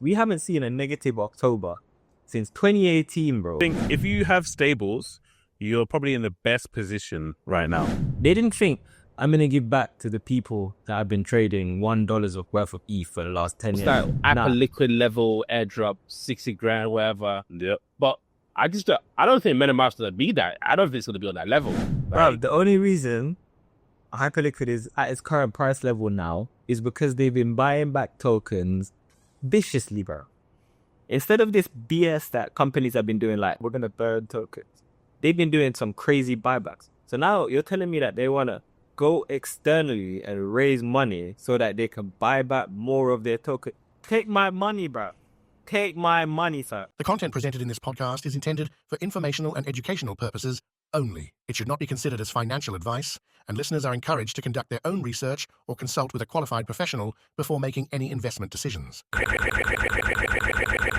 We haven't seen a negative October since 2018, bro. I think if you have stables, you're probably in the best position right now. They didn't think I'm going to give back to the people that have been trading $1 of worth of ETH for the last 10 years. That hyperliquid level airdrop, 60 grand, whatever. Yep. But I don't think MetaMask's going to be that. I don't think it's going to be on that level. Bro, the only reason Hyperliquid is at its current price level now is because they've been buying back tokens viciously, bro. Instead of this BS that companies have been doing, like, we're going to burn tokens, they've been doing some crazy buybacks. So now you're telling me that they want to go externally and raise money so that they can buy back more of their tokens. Take my money, bro. Take my money, sir. The content presented in this podcast is intended for informational and educational purposes only. It should not be considered as financial advice, and listeners are encouraged to conduct their own research or consult with a qualified professional before making any investment decisions.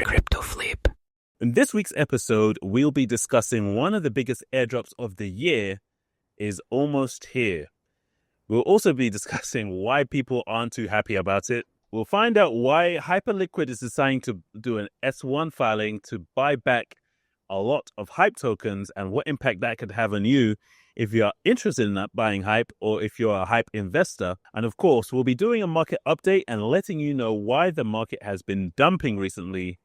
Crypto flip. In this week's episode, we'll be discussing one of the biggest airdrops of the year is almost here. We'll also be discussing why people aren't too happy about it. We'll find out why Hyperliquid is deciding to do an S1 filing to buy back a lot of hype tokens and what impact that could have on you if you're interested in buying hype or if you're a hype investor. And of course, we'll be doing a market update and letting you know why the market has been dumping recently.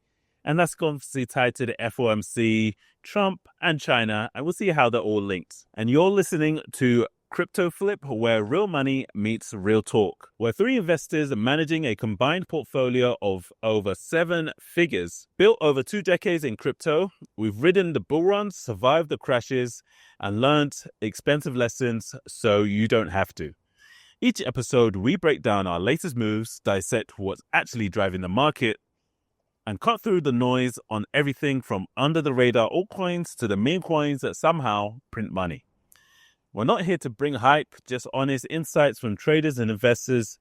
And that's obviously tied to the FOMC, Trump, and China. And we'll see how they're all linked. And you're listening to Crypto Flip, where real money meets real talk. We're three investors managing a combined portfolio of over 7 figures. Built over 2 decades in crypto, we've ridden the bull runs, survived the crashes, and learned expensive lessons so you don't have to. Each episode, we break down our latest moves, dissect what's actually driving the market, and cut through the noise on everything from under-the-radar altcoins to the meme coins that somehow print money. We're not here to bring hype, just honest insights from traders and investors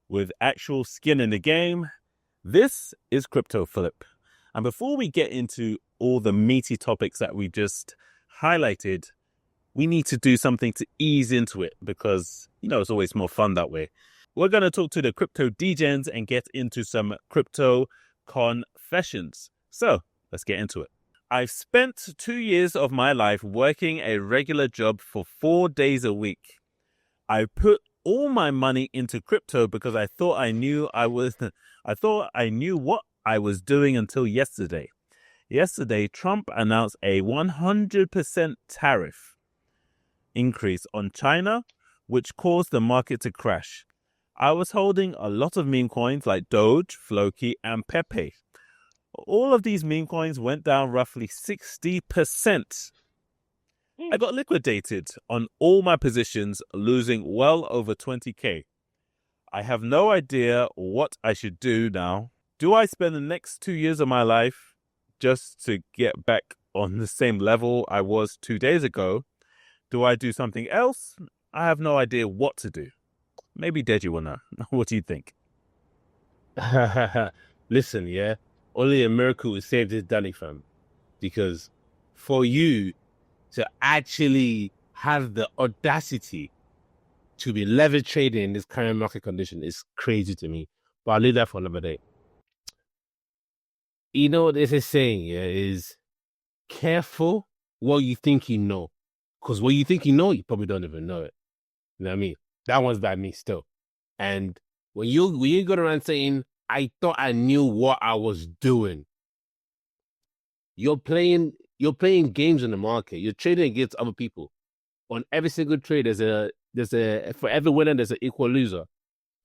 with actual skin in the game. This is Crypto Flip. And before we get into all the meaty topics that we just highlighted, we need to do something to ease into it because, it's always more fun that way. We're going to talk to the crypto degens and get into some crypto confessions. So let's get into it. I've spent 2 years of my life working a regular job for 4 days a week. I put all my money into crypto because I thought I knew what I was doing until yesterday. Yesterday, Trump announced a 100% tariff increase on China, which caused the market to crash. I was holding a lot of meme coins like Doge, Floki, and Pepe. All of these meme coins went down roughly 60%. I got liquidated on all my positions, losing well over 20K. I have no idea what I should do now. Do I spend the next 2 years of my life just to get back on the same level I was 2 days ago? Do I do something else? I have no idea what to do. Maybe Deji will know. What do you think? Listen, yeah. Only a miracle will save this Danny, fam. Because for you to actually have the audacity to be leverage trading in this current market condition is crazy to me. But I'll leave that for another day. You know what this is saying, yeah, is careful what you think you know. Because what you think you know, you probably don't even know it. You know what I mean? That one's by me still. And when you go around saying, I thought I knew what I was doing. You're playing games in the market. You're trading against other people. On every single trade, for every winner, there's an equal loser.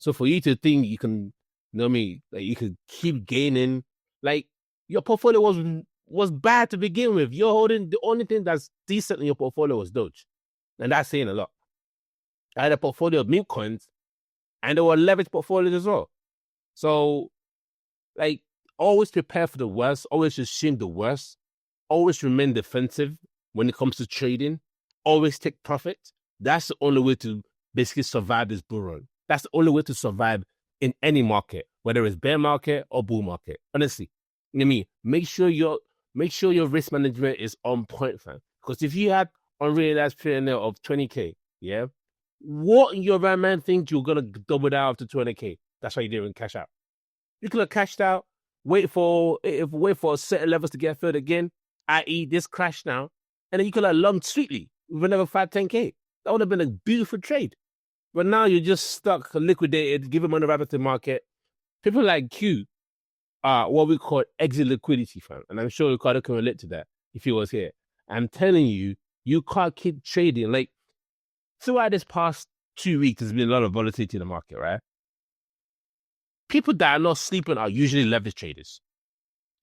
So for you to think you can, like you could keep gaining, like your portfolio was bad to begin with. You're holding the only thing that's decent in your portfolio was Doge, and that's saying a lot. I had a portfolio of meme coins, and there were leverage portfolios as well. So, like, always prepare for the worst, always assume the worst, always remain defensive when it comes to trading, always take profit. That's the only way to basically survive this bull run. That's the only way to survive in any market, whether it's bear market or bull market. Honestly, you know what I mean? Make sure your risk management is on point, fam. Because if you had unrealized P&L of 20K, yeah, what in your right man think you're gonna double that after 20K? That's why you didn't cash out. You could have cashed out wait for certain levels to get filled again, i.e. this crash now, and then you could have long sweetly with another 5-10K. That would have been a beautiful trade. But now you're just stuck, liquidated, give them on the rapid market. People like Q are what we call exit liquidity, fam. And I'm sure Ricardo can relate to that if he was here. I'm telling you, you can't keep trading. Like, throughout this past 2 weeks, there's been a lot of volatility in the market, right? People that are not sleeping are usually leverage traders.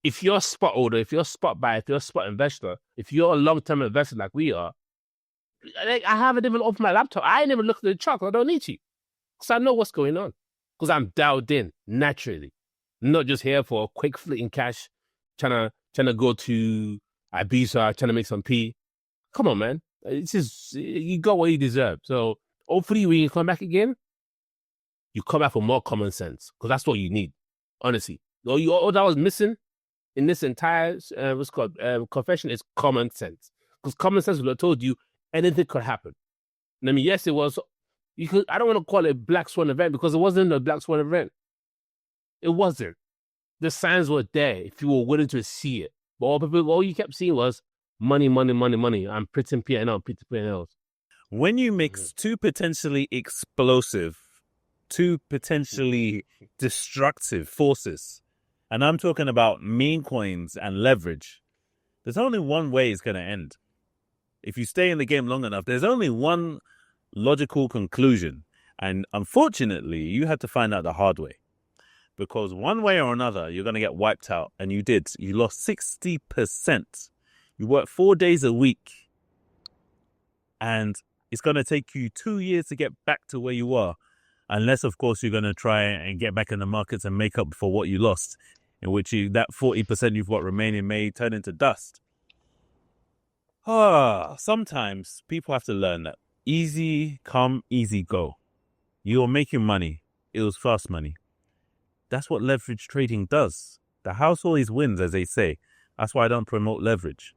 If you're a spot holder, if you're a spot buyer, if you're a spot investor, if you're a long-term investor like we are, like, I haven't even opened my laptop. I ain't even looked at the chart. I don't need to. Because I know what's going on. Because I'm dialed in naturally. Not just here for a quick fleeting cash, trying to go to Ibiza, trying to make some P. Come on, man. It's just, you got what you deserve. So hopefully when you come back again, you come back with more common sense. Because that's what you need. Honestly. All that was missing in this entire confession is common sense. Because common sense would have told you anything could happen. And I mean, yes, it was. I don't want to call it a black swan event because it wasn't a black swan event. It wasn't. The signs were there if you were willing to see it. But all you kept seeing was money, money, money, money. I'm printing P&L, printing P&Ls. When you mix two potentially explosive, two potentially destructive forces, and I'm talking about meme coins and leverage, there's only one way it's going to end. If you stay in the game long enough, there's only one logical conclusion. And unfortunately, you had to find out the hard way. Because one way or another, you're going to get wiped out. And you did. You lost 60%. You work 4 days a week. And it's going to take you 2 years to get back to where you were. Unless, of course, you're going to try and get back in the markets and make up for what you lost. In which that 40% you've got remaining may turn into dust. Sometimes people have to learn that easy come, easy go. You're making money. It was fast money. That's what leverage trading does. The house always wins, as they say. That's why I don't promote leverage.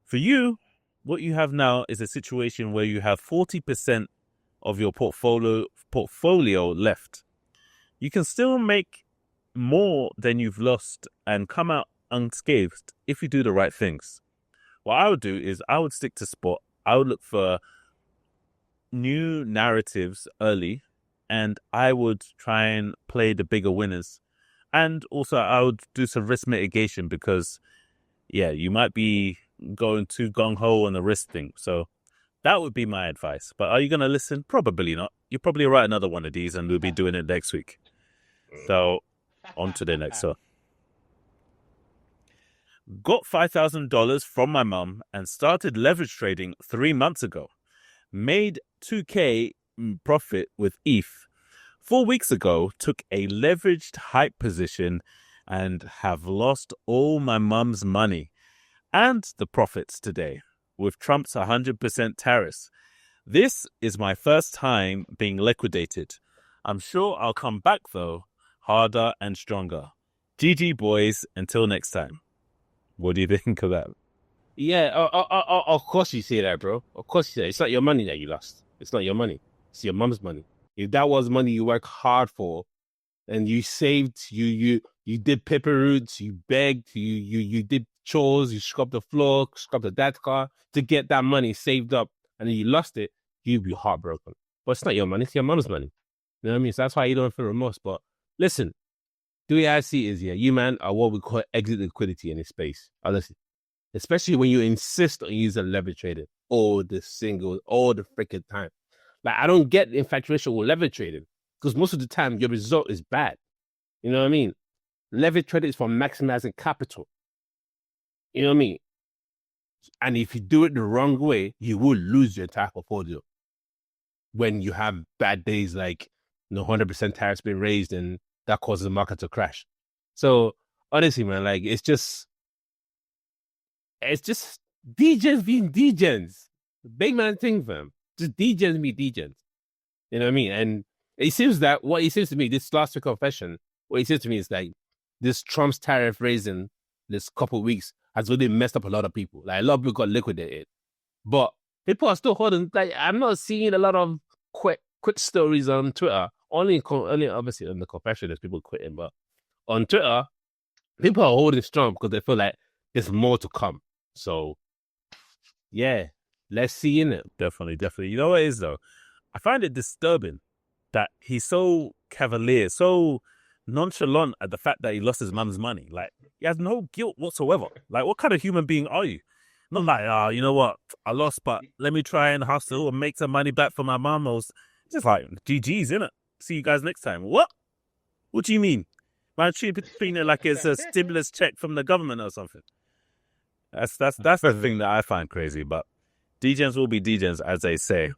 For you, what you have now is a situation where you have 40% of your portfolio left. You can still make more than you've lost and come out unscathed if you do the right things. What I would do is I would stick to spot. I would look for new narratives early, and I would try and play the bigger winners. And also I would do some risk mitigation because, yeah, you might be going too gung-ho on the risk thing. So that would be my advice. But are you going to listen? Probably not. You'll probably write another one of these and we'll be doing it next week. So on to the next one. Got $5,000 from my mum and started leverage trading 3 months ago. Made 2K profit with ETH. 4 weeks ago, took a leveraged hype position and have lost all my mum's money and the profits today with Trump's 100% tariffs. This is my first time being liquidated. I'm sure I'll come back though, harder and stronger. GG boys, until next time. What do you think of that? Yeah, of course you say that, bro. Of course you say that. It's not your money that you lost. It's not your money. It's your mom's money. If that was money you worked hard for, and you saved, you did paper routes, you begged, you did chores, you scrubbed the floor, scrubbed the dad's car to get that money saved up, and then you lost it, you'd be heartbroken. But it's not your money. It's your mom's money. You know what I mean? So that's why you don't feel remorse. But listen, the way I see it is, yeah, you man are what we call exit liquidity in this space. Honestly. Especially when you insist on using leverage trading all the freaking time. Like, I don't get the infatuation with leverage trading because most of the time your result is bad. You know what I mean? Leverage trading is for maximizing capital. You know what I mean? And if you do it the wrong way, you will lose your entire portfolio when you have bad days like 100% tariffs being raised and that causes the market to crash. So honestly, man, like it's just DJs being DJs. Big man thing, fam. Just DJs be DJs. You know what I mean? And it seems that what it seems to me, this last week confession, what it seems to me is like this Trump's tariff raising this couple of weeks has really messed up a lot of people. Like a lot of people got liquidated. But people are still holding, like I'm not seeing a lot of quick stories on Twitter. Only obviously on the confession there's people quitting, but on Twitter, people are holding strong because they feel like there's more to come. So, yeah, let's see in it. Definitely. You know what it is, though? I find it disturbing that he's so cavalier, so nonchalant at the fact that he lost his mum's money. Like, he has no guilt whatsoever. Like, what kind of human being are you? Not like, you know what? I lost, but let me try and hustle and make some money back for my mum. It's just like, GG's, innit? See you guys next time. What? What do you mean? Man, treating it like it's a stimulus check from the government or something. That's the thing that I find crazy. But DJs will be DJs, as they say.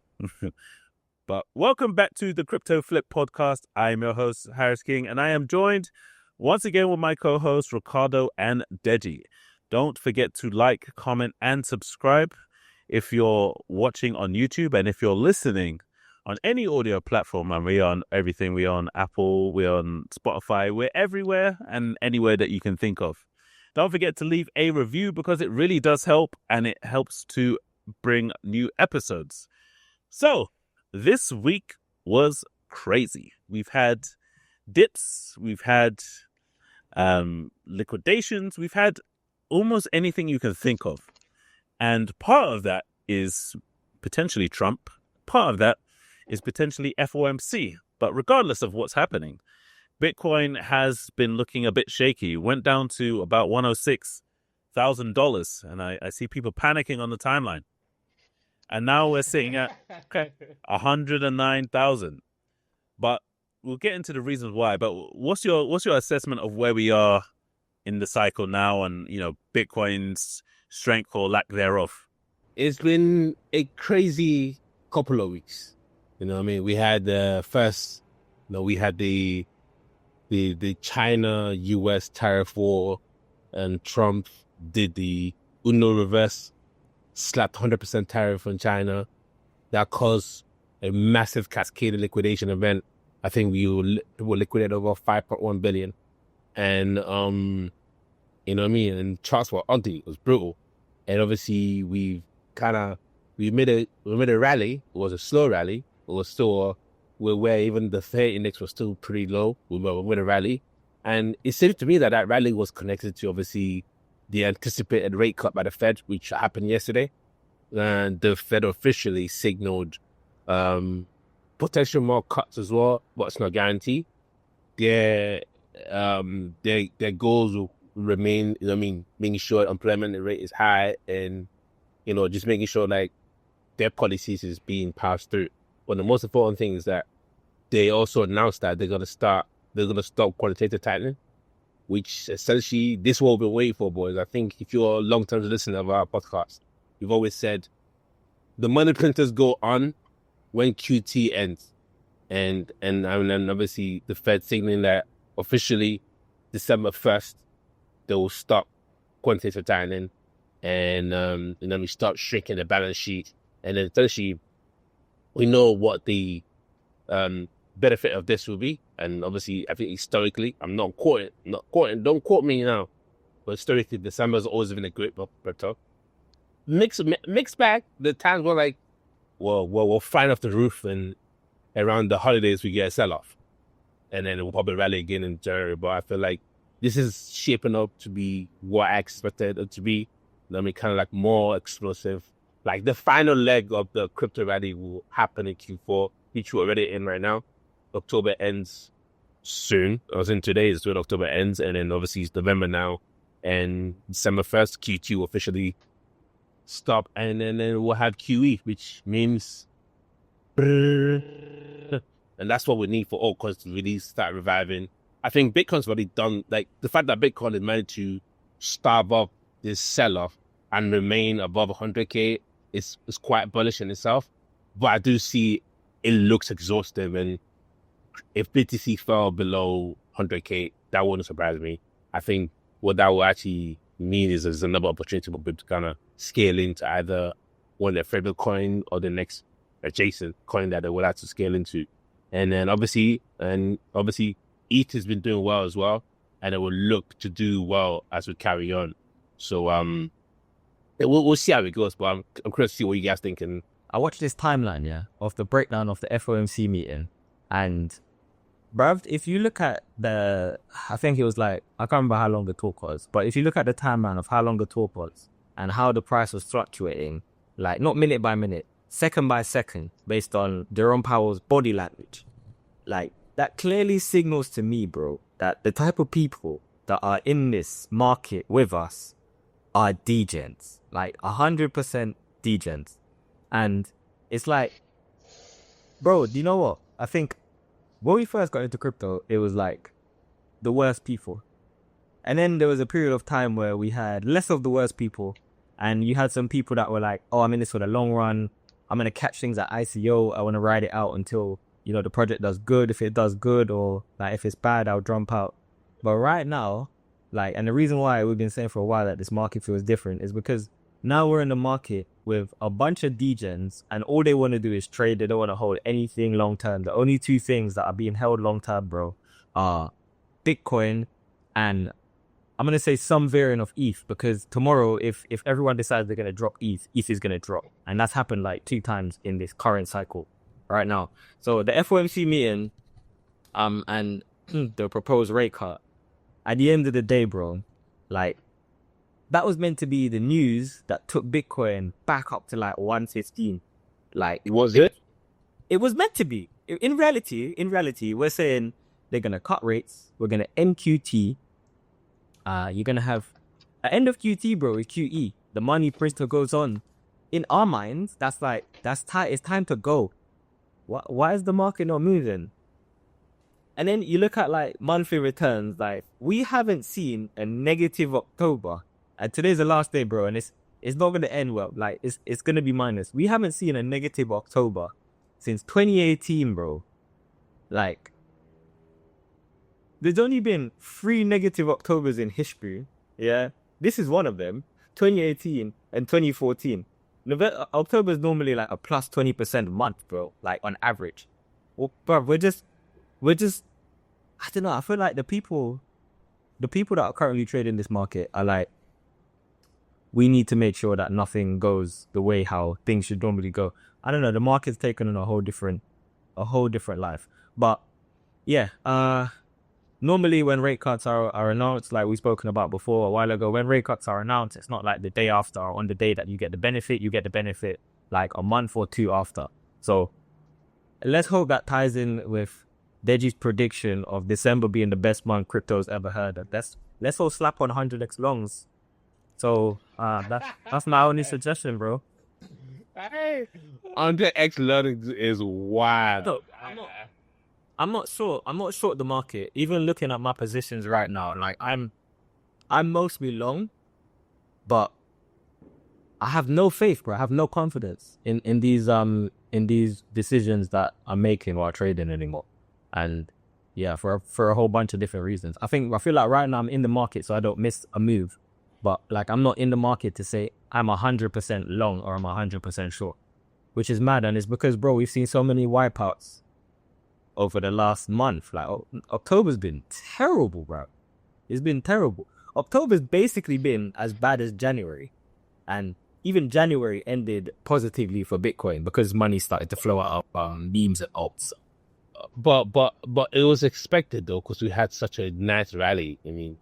But welcome back to the Crypto Flip podcast. I am your host, Harris King, and I am joined once again with my co-hosts, Ricardo and Deji. Don't forget to like, comment, and subscribe if you're watching on YouTube, and if you're listening on any audio platform. And we're on everything. We're on Apple, we're on Spotify, we're everywhere and anywhere that you can think of. Don't forget to leave a review because it really does help, and it helps to bring new episodes. So, this week was crazy. We've had dips, we've had liquidations, we've had almost anything you can think of. And part of that is potentially Trump. Part of that is potentially FOMC. But regardless of what's happening, Bitcoin has been looking a bit shaky. Went down to about $106,000. And I see people panicking on the timeline. And now we're sitting at 109,000. But we'll get into the reasons why. But what's your assessment of where we are in the cycle now, and Bitcoin's strength or lack thereof? It's been a crazy couple of weeks. You know what I mean? We had the China-US tariff war, and Trump did the Uno reverse, slapped 100% tariff on China. That caused a massive cascaded liquidation event. I think we will liquidate over 5.1 billion. And, you know what I mean? And charts were ugly. It was brutal. And obviously we made a rally. It was a slow rally. It was still where even the Fed index was still pretty low. We made a rally. And it seemed to me that rally was connected to obviously the anticipated rate cut by the Fed, which happened yesterday. And the Fed officially signaled potential more cuts as well, but it's not guaranteed. Their goals will remain, making sure employment rate is high, and just making sure like their policies is being passed through. But the most important thing is that they also announced that they're gonna stop quantitative tightening, which essentially this is what we've been waiting for, boys. I think if you're a long-term listener of our podcast, we've always said the money printers go on when QT ends, and obviously the Fed signaling that officially December 1st they will stop quantitative tightening, and then we start shrinking the balance sheet, and then essentially we know what the benefit of this will be. And obviously, I think historically, don't quote me now, but historically, December has always been a great crypto. Mixed bag. The times were like, we'll flying off the roof, and around the holidays we get a sell-off, and then we'll probably rally again in January. But I feel like this is shaping up to be what I expected it to be. Kind of like more explosive. Like the final leg of the crypto rally will happen in Q4, which we're already in right now. October ends soon. As in today is when October ends, and then obviously it's November now, and December 1st, Q2 will officially stop, and then we'll have QE, which means, and that's what we need for altcoins to really start reviving. I think Bitcoin's already done, like the fact that Bitcoin is managed to starve up this sell-off and remain above 100K is quite bullish in itself. But I do see it looks exhaustive, and if BTC fell below 100K, that wouldn't surprise me. I think what that will actually mean is there's another opportunity for people to kind of scale into either one of their favorite coin or the next adjacent coin that they will have to scale into. And then obviously ETH has been doing well as well, and it will look to do well as we carry on. So we'll see how it goes, but I'm curious to see what you guys think. And I watched this timeline, of the breakdown of the FOMC meeting, and bruv, if you look at I think it was like, I can't remember how long the talk was, but if you look at the timeline of how long the talk was and how the price was fluctuating, like not minute by minute, second by second, based on Jerome Powell's body language, like that clearly signals to me, bro, that the type of people that are in this market with us are degens, like 100% degens. And it's like, bro, do you know what? I think when we first got into crypto, it was like the worst people. And then there was a period of time where we had less of the worst people. And you had some people that were like, oh, I'm in this for the long run. I'm going to catch things at ICO. I want to ride it out until, you know, the project does good. If it does good, or like if it's bad, I'll jump out. But right now, like, and the reason why we've been saying for a while that this market feels different is because now we're in the market with a bunch of degens, and all they want to do is trade. They don't want to hold anything long term. The only two things that are being held long term, bro, are Bitcoin and I'm going to say some variant of ETH, because tomorrow, if everyone decides they're going to drop ETH is going to drop. And that's happened like 2 times in this current cycle right now. So the FOMC meeting and the proposed rate cut, at the end of the day, bro, like, that was meant to be the news that took Bitcoin back up to like 115. Like, Was it? it was meant to be. In reality, we're saying they're going to cut rates. We're going to end QT. You're going to have an end of QT, bro, is QE. The money printer goes on. In our minds, that's like, it's time to go. Why is the market not moving? And then you look at like monthly returns, like we haven't seen a negative October. And today's the last day, bro, and it's not going to end well. Like, it's going to be minus. We haven't seen a negative October since 2018, bro. Like, there's only been 3 negative Octobers in history. Yeah, this is one of them. 2018 and 2014. October is normally like a plus 20% month, bro. Like on average. Well, bro, we're just. I don't know. I feel like the people that are currently trading this market are like, we need to make sure that nothing goes the way how things should normally go. I don't know. The market's taken on a whole different life. But yeah, normally when rate cuts are announced, like we've spoken about before a while ago, when rate cuts are announced, it's not like the day after or on the day that you get the benefit. You get the benefit like a month or 2 after. So let's hope that ties in with Deji's prediction of December being the best month crypto's ever heard. Let's all slap on 100x longs. So that's my only suggestion, bro. Hey, 100x learning is wild. No, I'm not sure. I'm not short the market. Even looking at my positions right now, like I'm mostly long, but I have no faith, bro. I have no confidence in these decisions that I'm making while trading anymore. And yeah, for a whole bunch of different reasons. I feel like right now I'm in the market so I don't miss a move. But like, I'm not in the market to say I'm 100% long or I'm 100% short, which is mad. And it's because, bro, we've seen so many wipeouts over the last month. Like, October's been terrible, bro. It's been terrible. October's basically been as bad as January. And even January ended positively for Bitcoin because money started to flow out of memes and alts. But it was expected though, because we had such a nice rally. I mean,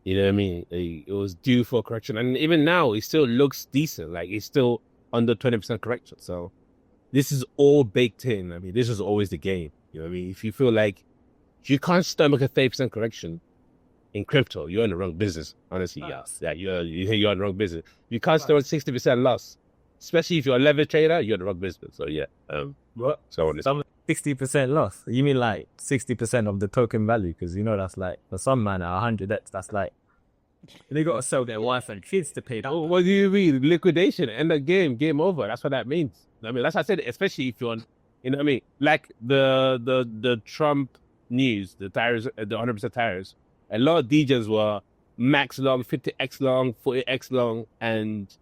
you know what I mean? It was due for a correction, and even now it still looks decent. Like, it's still under 20% correction. So this is all baked in. I mean, this is always the game. You know what I mean? If you feel like you can't stomach a 30% correction in crypto, you're in the wrong business. Honestly, yeah, you're in the wrong business. You can't stomach 60% loss, especially if you're a leverage trader. You're in the wrong business. So yeah, What? So honestly. 60% loss? You mean like 60% of the token value? Because you know that's like, for some man at 100x, that's like, they got to sell their wife and kids to pay that. Oh, what do you mean? Liquidation, end of game over. That's what that means. I mean, that's what I said, especially if you're on, you know what I mean? Like the Trump news, the tires, the 100% tires. A lot of DJs were max long, 50x long, 40x long, and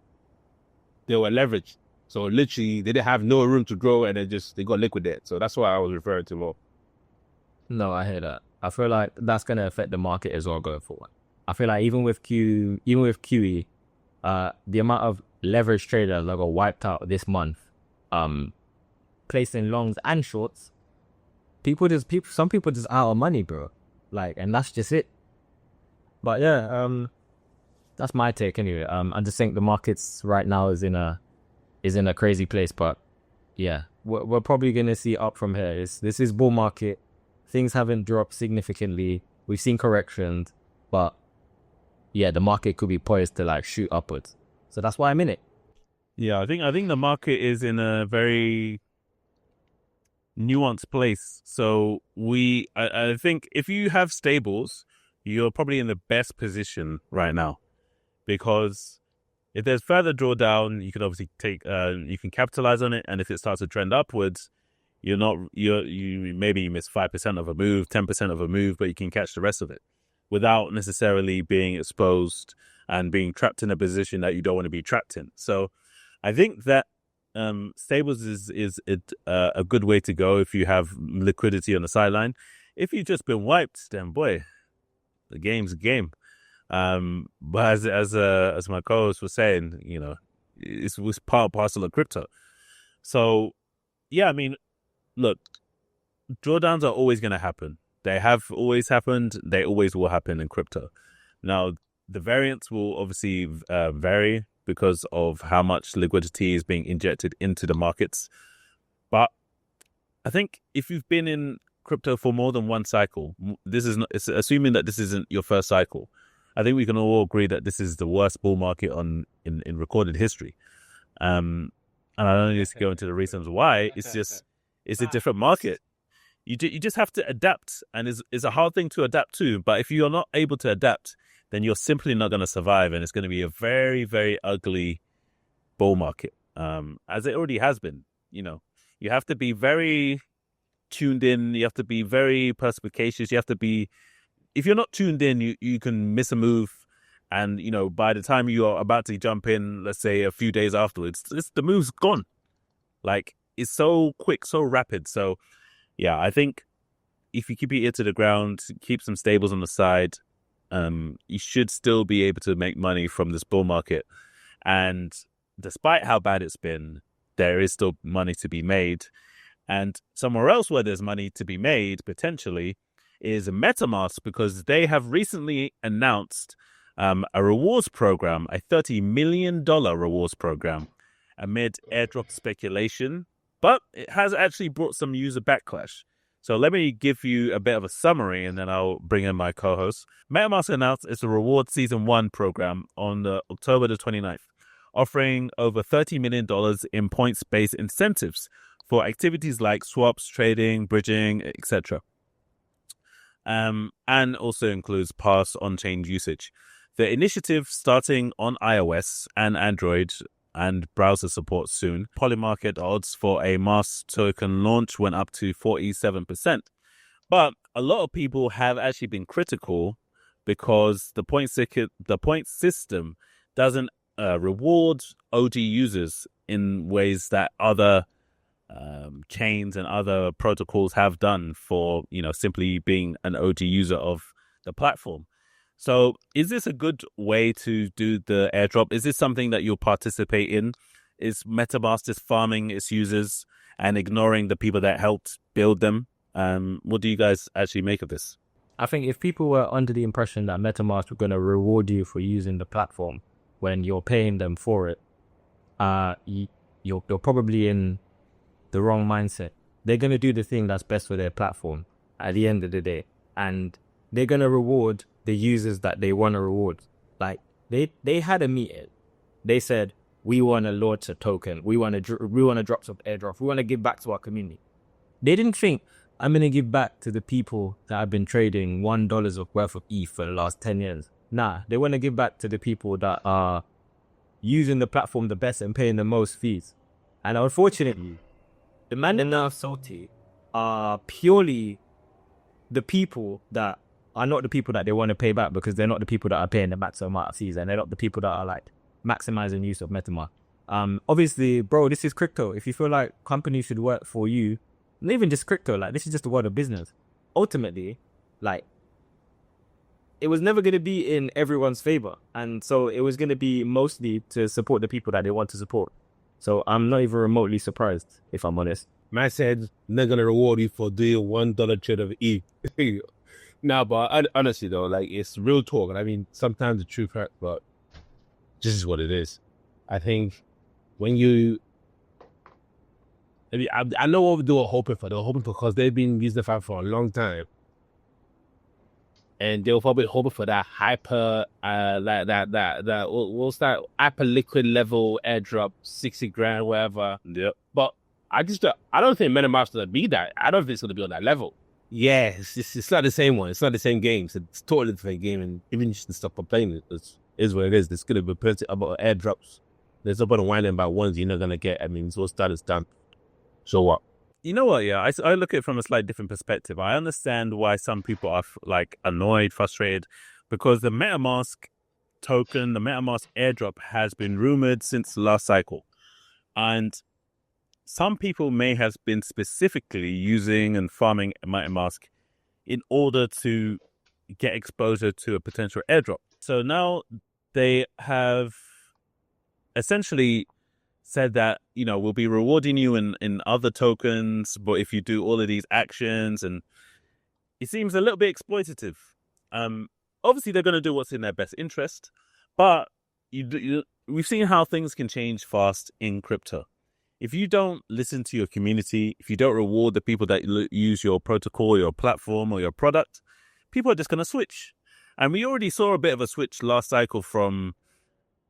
they were leveraged. So literally, they didn't have no room to grow, and they got liquidated. So that's what I was referring to more. No, I hear that. I feel like that's gonna affect the market as well going forward. I feel like even with QE, the amount of leverage traders that got wiped out this month, placing longs and shorts, some people just out of money, bro. Like, and that's just it. But yeah, that's my take anyway. I just think the markets right now is in a crazy place. But yeah, we're probably gonna see up from here. This is bull market. Things haven't dropped significantly. We've seen corrections, but yeah, the market could be poised to like shoot upwards. So that's why I'm in it. Yeah, I think the market is in a very nuanced place. So I think if you have stables, you're probably in the best position right now, because if there's further drawdown, you can obviously you can capitalize on it, and if it starts to trend upwards, you maybe you miss 5% of a move, 10% of a move, but you can catch the rest of it without necessarily being exposed and being trapped in a position that you don't want to be trapped in. So I think that stables is a good way to go if you have liquidity on the sideline. If you've just been wiped, then boy, the game's a game. But as my co-host was saying, you know, it was part and parcel of crypto. So yeah, I mean, look, drawdowns are always going to happen. They have always happened. They always will happen in crypto. Now, the variance will obviously vary because of how much liquidity is being injected into the markets. But I think if you've been in crypto for more than one cycle, it's assuming that this isn't your first cycle, I think we can all agree that this is the worst bull market in recorded history. And I don't need to go into the reasons why. It's a different market. You just have to adapt, and it's a hard thing to adapt to. But if you're not able to adapt, then you're simply not going to survive, and it's going to be a very, very ugly bull market, as it already has been. You know, you have to be very tuned in. You have to be very perspicacious. You have to be, if you're not tuned in, you can miss a move, and you know, by the time you are about to jump in, let's say a few days afterwards, the move's gone. Like, it's so quick, so rapid. So yeah, I think if you keep your ear to the ground, keep some stables on the side, you should still be able to make money from this bull market. And despite how bad it's been, there is still money to be made. And somewhere else where there's money to be made, potentially, is MetaMask, because they have recently announced a rewards program, a $30 million rewards program, amid airdrop speculation. But it has actually brought some user backlash. So let me give you a bit of a summary, and then I'll bring in my co-host. MetaMask announced its Reward Season 1 program on October the 29th, offering over $30 million in points-based incentives for activities like swaps, trading, bridging, etc. And also includes past on-chain usage. The initiative, starting on iOS and Android, and browser support soon. Polymarket odds for a Mask token launch went up to 47%. But a lot of people have actually been critical because the point system doesn't reward OG users in ways that other chains and other protocols have done for, you know, simply being an OG user of the platform. So is this a good way to do the airdrop? Is this something that you'll participate in? Is MetaMask just farming its users and ignoring the people that helped build them? What do you guys actually make of this? I think if people were under the impression that MetaMask were going to reward you for using the platform when you're paying them for it, you're probably in the wrong mindset. They're going to do the thing that's best for their platform at the end of the day. And they're going to reward the users that they want to reward. Like, they had a meeting. They said, we want to launch a token. We want to drop some airdrop. We want to give back to our community. They didn't think, I'm going to give back to the people that have been trading $1 of worth of ETH for the last 10 years. Nah, they want to give back to the people that are using the platform the best and paying the most fees. And unfortunately, the MANDEM HAVE MOVED are purely the people that are not the people that they want to pay back, because they're not the people that are paying the maximum amount of fees, and they're not the people that are like maximizing use of MetaMask. Obviously, bro, this is crypto. If you feel like companies should work for you, not even just crypto, like this is just the world of business. Ultimately, like, it was never going to be in everyone's favor, and so it was going to be mostly to support the people that they want to support. So I'm not even remotely surprised, if I'm honest. Man said they're gonna reward you for doing $1 trade of E. No, but honestly though, like it's real talk. And I mean, sometimes the truth hurts, but this is what it is. I think when you, I know what they were hoping for. They were hoping for, because they've been using the file for a long time, and they were probably hoping for that hyper, what's that hyper liquid level airdrop, 60 grand, whatever. Yep. But I don't think MetaMask's gonna be that. I don't think it's gonna be on that level. Yeah, it's not the same one. It's not the same game. It's totally different game, and even just the stuff I'm playing is what it is. There's gonna be plenty about airdrops. There's about whining about ones you're not gonna get. I mean, it's all started done. So what? You know what? Yeah, I look at it from a slightly different perspective. I understand why some people are like annoyed, frustrated, because the MetaMask token, the MetaMask airdrop, has been rumored since the last cycle, and some people may have been specifically using and farming MetaMask in order to get exposure to a potential airdrop. So now they have essentially said that, you know, we'll be rewarding you in other tokens, but if you do all of these actions, and it seems a little bit exploitative. Obviously, they're going to do what's in their best interest, but we've seen how things can change fast in crypto. If you don't listen to your community, if you don't reward the people that use your protocol, your platform, or your product, people are just going to switch. And we already saw a bit of a switch last cycle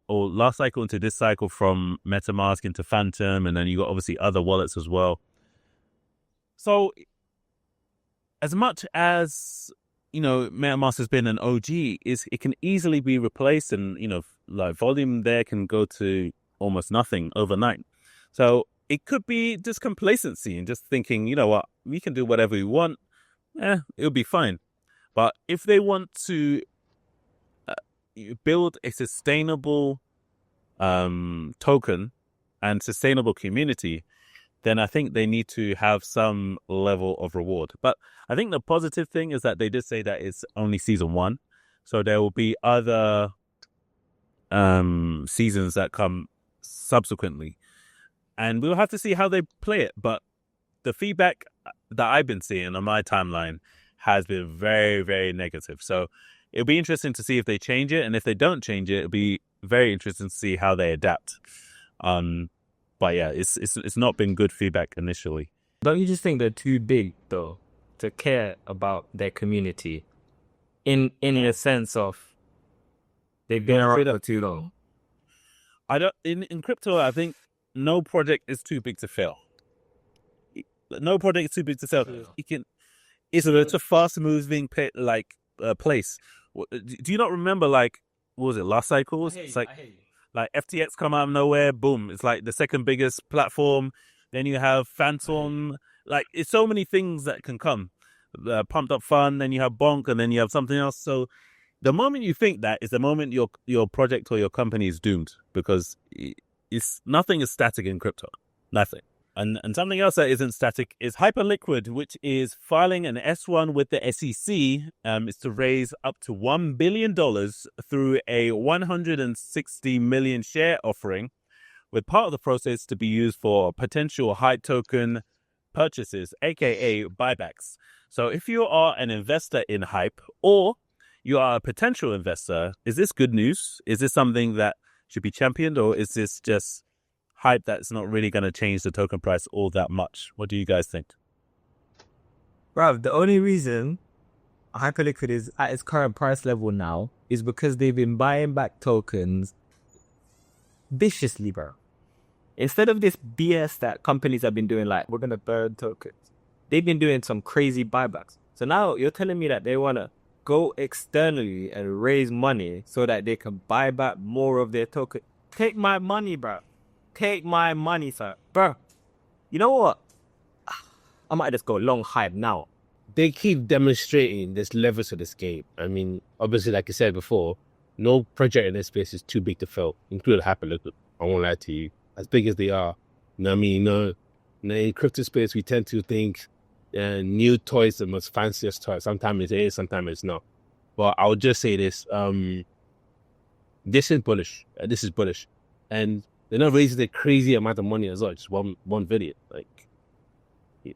into this cycle, from MetaMask into Phantom, and then you got obviously other wallets as well. So as much as, you know, MetaMask has been an OG, it can easily be replaced, and, you know, like volume there can go to almost nothing overnight. So it could be just complacency and just thinking, you know what, we can do whatever we want. It'll be fine. But if they want to build a sustainable token and sustainable community, then I think they need to have some level of reward. But I think the positive thing is that they did say that it's only season 1. So there will be other seasons that come subsequently. And we'll have to see how they play it. But the feedback that I've been seeing on my timeline has been very, very negative. So it'll be interesting to see if they change it. And if they don't change it, it'll be very interesting to see how they adapt. But yeah, it's not been good feedback initially. Don't you just think they're too big, though, to care about their community? In a sense of they've been around for too long. In crypto, I think no project is too big to fail. No project is too big to fail. It's a fast moving place. Do you not remember, like, what was it, last cycles? It's like FTX come out of nowhere, boom. It's like the second biggest platform. Then you have Phantom. Like, it's so many things that can come. Pumped Up Fund, then you have Bonk, and then you have something else. So the moment you think that is the moment your project or your company is doomed, because nothing is static in crypto. Nothing. And something else that isn't static is Hyperliquid, which is filing an S1 with the SEC. Is to raise up to $1 billion through a 160 million share offering, with part of the process to be used for potential high token purchases, aka buybacks. So if you are an investor in Hype, or you are a potential investor, is this good news? Is this something that should be championed, or is this just hype that's not really going to change the token price all that much? What do you guys think? Bruv, the only reason Hyperliquid is at its current price level now is because they've been buying back tokens viciously, bro. Instead of this BS that companies have been doing, like, we're going to burn tokens, they've been doing some crazy buybacks. So now you're telling me that they want to go externally and raise money so that they can buy back more of their token. Take my money, bro. Take my money, sir. Bro, you know what? I might just go long Hype now. They keep demonstrating this levels of this game. I mean, obviously, like I said before, no project in this space is too big to fail, including Hyperliquid. I won't lie to you. As big as they are. You know what I mean? No, in crypto space, we tend to think new toys are the most fanciest toys. Sometimes it is, sometimes it's not. But I would just say this. This is bullish. And they're not raising the crazy amount of money as well. Just one video. Like,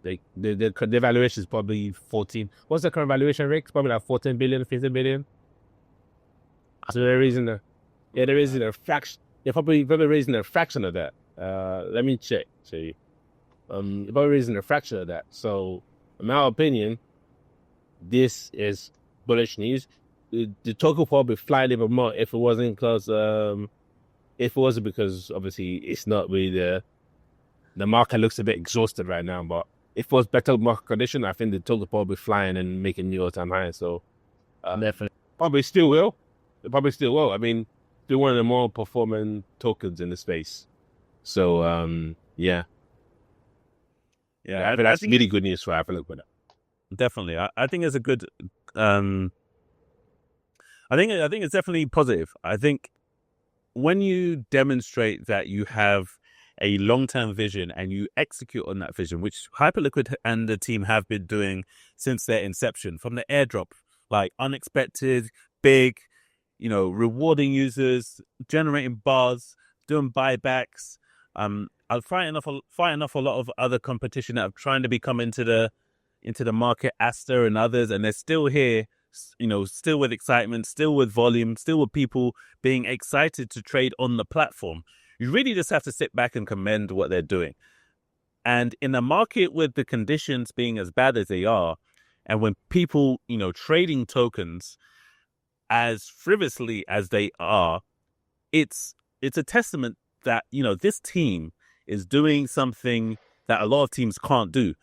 The valuation is probably 14. What's the current valuation, Rick? It's probably like 14 billion, 15 billion. So they're raising they're raising a fraction. They're probably raising a fraction of that. Let me check. See, they're probably raising a fraction of that. So, in my opinion, this is bullish news. The token will probably fly a little bit more if it wasn't because obviously it's not really the market looks a bit exhausted right now. But if it was better market condition, I think the token will probably flying and making new all-time high. So Definitely. probably still will. It probably still will. I mean, they're one of the more performing tokens in the space. So yeah. Yeah, I think that's really good news for Apple. definitely. I think it's a good. I think it's definitely positive. I think when you demonstrate that you have a long-term vision and you execute on that vision, which Hyperliquid and the team have been doing since their inception, from the airdrop, like unexpected, big, rewarding users, generating bars, doing buybacks. I'm fighting off a lot of other competition that are trying to become into the market, Asta and others, and they're still here, still with excitement, still with volume, still with people being excited to trade on the platform. You really just have to sit back and commend what they're doing. And in a market with the conditions being as bad as they are, and when people, trading tokens as frivolously as they are, it's a testament that, this team is doing something that a lot of teams can't do.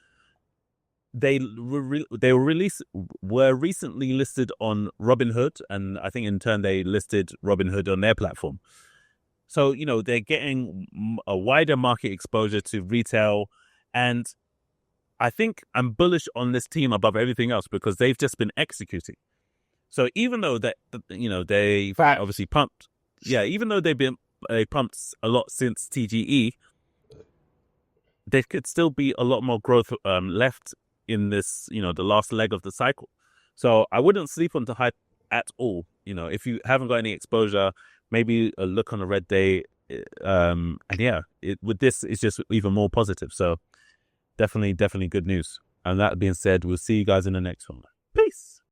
They were recently listed on Robinhood, and I think in turn they listed Robinhood on their platform. So, they're getting a wider market exposure to retail, and I think I'm bullish on this team above everything else because they've just been executing. So even though they obviously pumped, even though they pumped a lot since TGE, there could still be a lot more growth left in this, the last leg of the cycle. So I wouldn't sleep on the hype at all. If you haven't got any exposure, maybe a look on a red day. With this, it's just even more positive. So definitely good news. And that being said, we'll see you guys in the next one. Peace.